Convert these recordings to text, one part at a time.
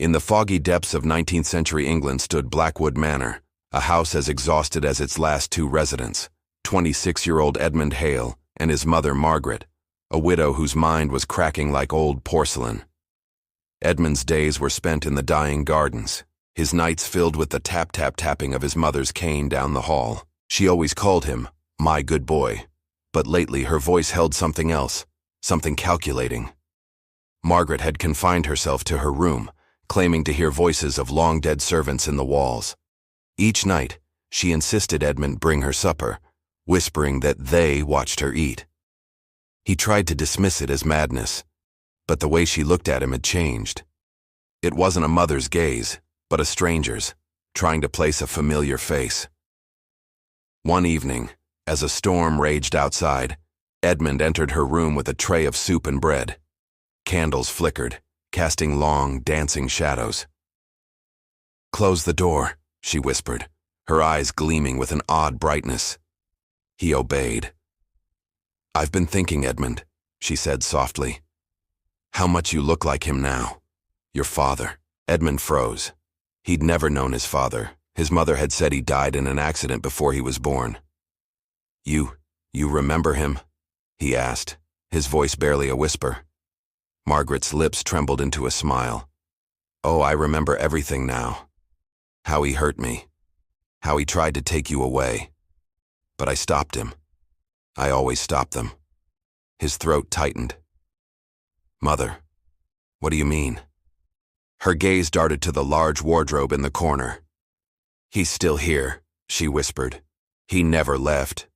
In the foggy depths of 19th century England stood Blackwood Manor, a house as exhausted as its last two residents, 26-year-old Edmund Hale and his mother Margaret, a widow whose mind was cracking like old porcelain. Edmund's days were spent in the dying gardens, his nights filled with the tap-tap-tapping of his mother's cane down the hall. She always called him, "my good boy," but lately her voice held something else, something calculating. Margaret had confined herself to her room, claiming to hear voices of long-dead servants in the walls. Each night, she insisted Edmund bring her supper, whispering that they watched her eat. He tried to dismiss it as madness, but the way she looked at him had changed. It wasn't a mother's gaze, but a stranger's, trying to place a familiar face. One evening, as a storm raged outside, Edmund entered her room with a tray of soup and bread. Candles flickered, casting long, dancing shadows. "Close the door," she whispered, her eyes gleaming with an odd brightness. He obeyed. "I've been thinking, Edmund," she said softly. "How much you look like him now. Your father." Edmund froze. He'd never known his father. His mother had said he died in an accident before he was born. You remember him?" he asked, his voice barely a whisper. Margaret's lips trembled into a smile. "Oh, I remember everything now. How he hurt me. How he tried to take you away. But I stopped him. I always stop them." His throat tightened. "Mother, what do you mean?" Her gaze darted to the large wardrobe in the corner. "He's still here," she whispered. "He never left.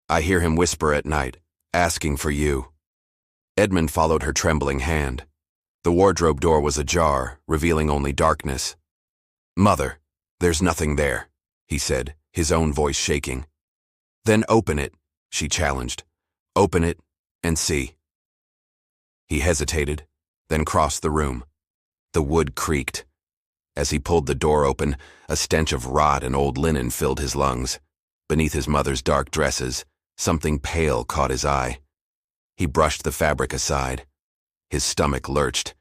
I hear him whisper at night, asking for you." Edmund followed her trembling hand. The wardrobe door was ajar, revealing only darkness. "Mother, there's nothing there," he said, his own voice shaking. "Then open it," she challenged. "Open it and see." He hesitated, then crossed the room. The wood creaked. As he pulled the door open, a stench of rot and old linen filled his lungs. Beneath his mother's dark dresses, something pale caught his eye. He brushed the fabric aside. His stomach lurched.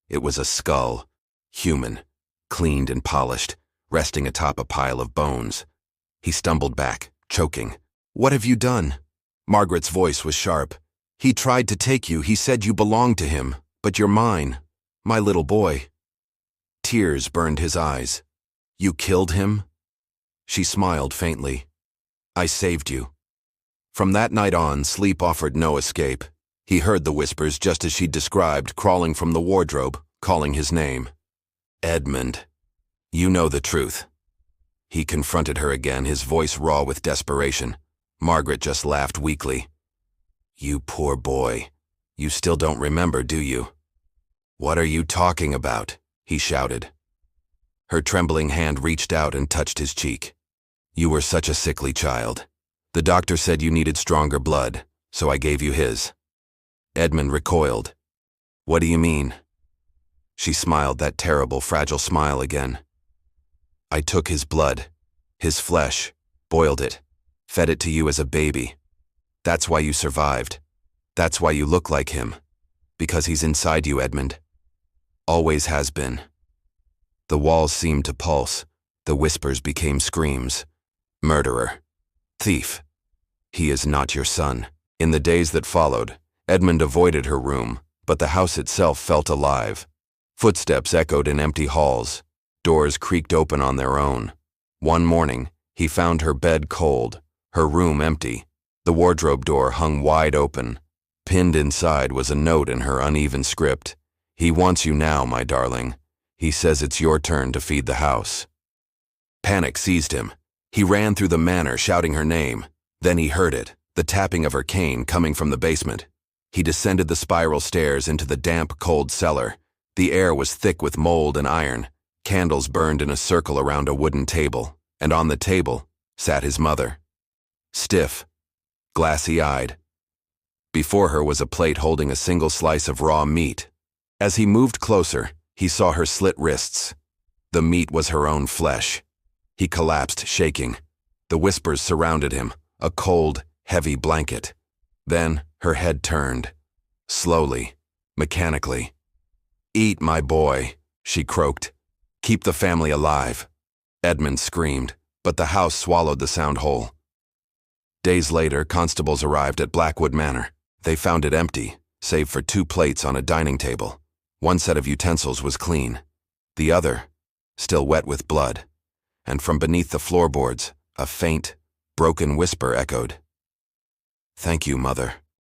It was a skull, human, cleaned and polished, resting atop a pile of bones. He stumbled back, choking. "What have you done?" Margaret's voice was sharp. "He tried to take you. He said you belonged to him, but you're mine, my little boy." Tears burned his eyes. "You killed him?" She smiled faintly. "I saved you." From that night on, sleep offered no escape. He heard the whispers just as she described, crawling from the wardrobe, calling his name. "Edmund, you know the truth." He confronted her again, his voice raw with desperation. Margaret just laughed weakly. "You poor boy. You still don't remember, do you?" "What are you talking about?" he shouted. Her trembling hand reached out and touched his cheek. "You were such a sickly child. The doctor said you needed stronger blood, so I gave you his." Edmund recoiled. "What do you mean?" She smiled that terrible, fragile smile again. "I took his blood, his flesh, boiled it, fed it to you as a baby. That's why you survived. That's why you look like him. Because he's inside you, Edmund. Always has been." The walls seemed to pulse. The whispers became screams. "Murderer. Thief. He is not your son." In the days that followed, Edmund avoided her room, but the house itself felt alive. Footsteps echoed in empty halls. Doors creaked open on their own. One morning, he found her bed cold, her room empty. The wardrobe door hung wide open. Pinned inside was a note in her uneven script. "He wants you now, my darling. He says it's your turn to feed the house." Panic seized him. He ran through the manor, shouting her name. Then he heard it, the tapping of her cane coming from the basement. He descended the spiral stairs into the damp, cold cellar. The air was thick with mold and iron. Candles burned in a circle around a wooden table, and on the table sat his mother. Stiff, glassy-eyed. Before her was a plate holding a single slice of raw meat. As he moved closer, he saw her slit wrists. The meat was her own flesh. He collapsed, shaking. The whispers surrounded him, a cold, heavy blanket. Then her head turned. Slowly, mechanically. "Eat, my boy," she croaked. "Keep the family alive." Edmund screamed, but the house swallowed the sound whole. Days later, constables arrived at Blackwood Manor. They found it empty, save for 2 plates on a dining table. One set of utensils was clean. The other, still wet with blood. And from beneath the floorboards, a faint, broken whisper echoed. "Thank you, Mother."